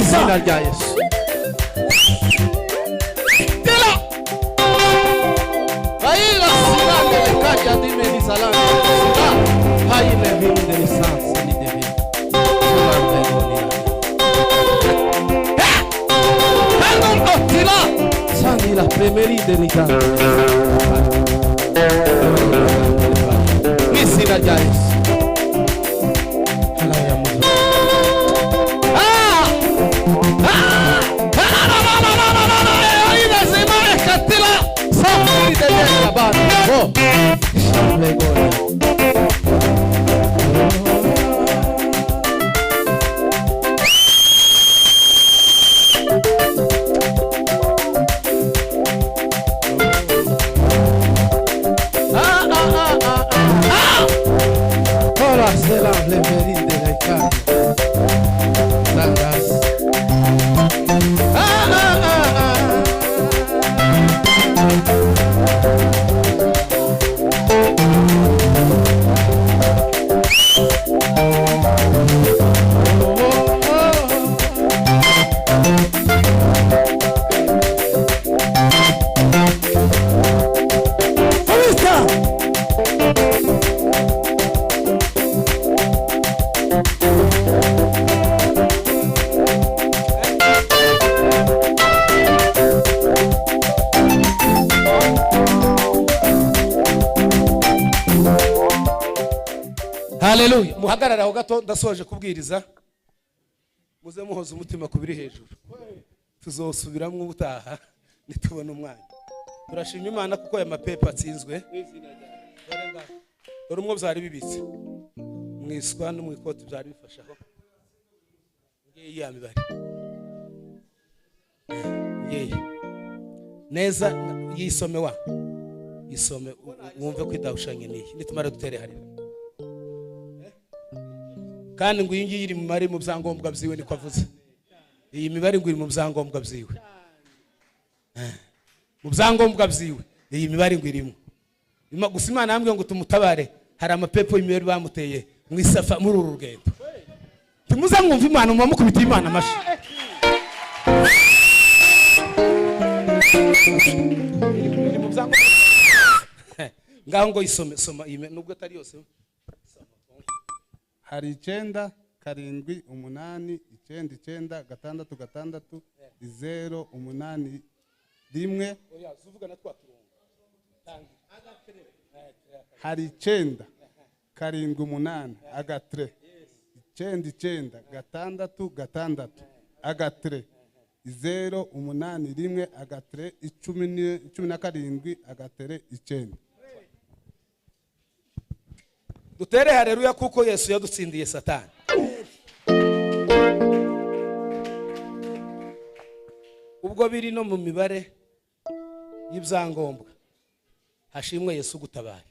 izina rya Yesu. Baila silande le caja di me di salame. Hai le vini de lisanza di devi. Silande gonia. Perdon ottila. Sani la premeride ritante. Izina rya Yesu. Ora se la le verinde dai cani. Sandas. Haleluya. Muhagarara ho gato ndasoje kubwiriza. Muze muhoza umutima kubiri hejuru. Tuzosubiramwe ubutaha nitubona umwanya. Turashima Imana kuko ya mapepa atsinzwe. Dore umwe byari bibitse. Mwiswa no mwikoti byari bifashaho. Ngiye ya mibare. Ngiye. Neza yisome wa. Yisome wumve kwidahushanye niyi. Nitumara dutere harira. Kandi ngo iyi iri mu mari mu byangombwa byiwe niko avuze. Iyi mibare ngo iri mu byangombwa byiwe. Mu byangombwa byiwe iyi mibare ngo irimo. Gusa Imana yambwiye ngo tumutabare. Hari amapepo y'imibare bamuteye mu isafa muri uru rugendo. Timuza mwumva Imana mu mukubita Imana amashi. Ngaho ngo isome soma nubwo atari yose. Hari 9 7 8 9 9 6 6 0 8 1. Oya zuvuga na twa turongo. Tangi. Hari 9 7 8 agatre 9 6 6 agatre 0 8 1 agatre 17 agatre 9. Dutere haleluya kuko Yesu yadutsindiye Satani. Ubwo biri no mu mibare y'ibyangombwa. Hashimwe Yesu gutabaye.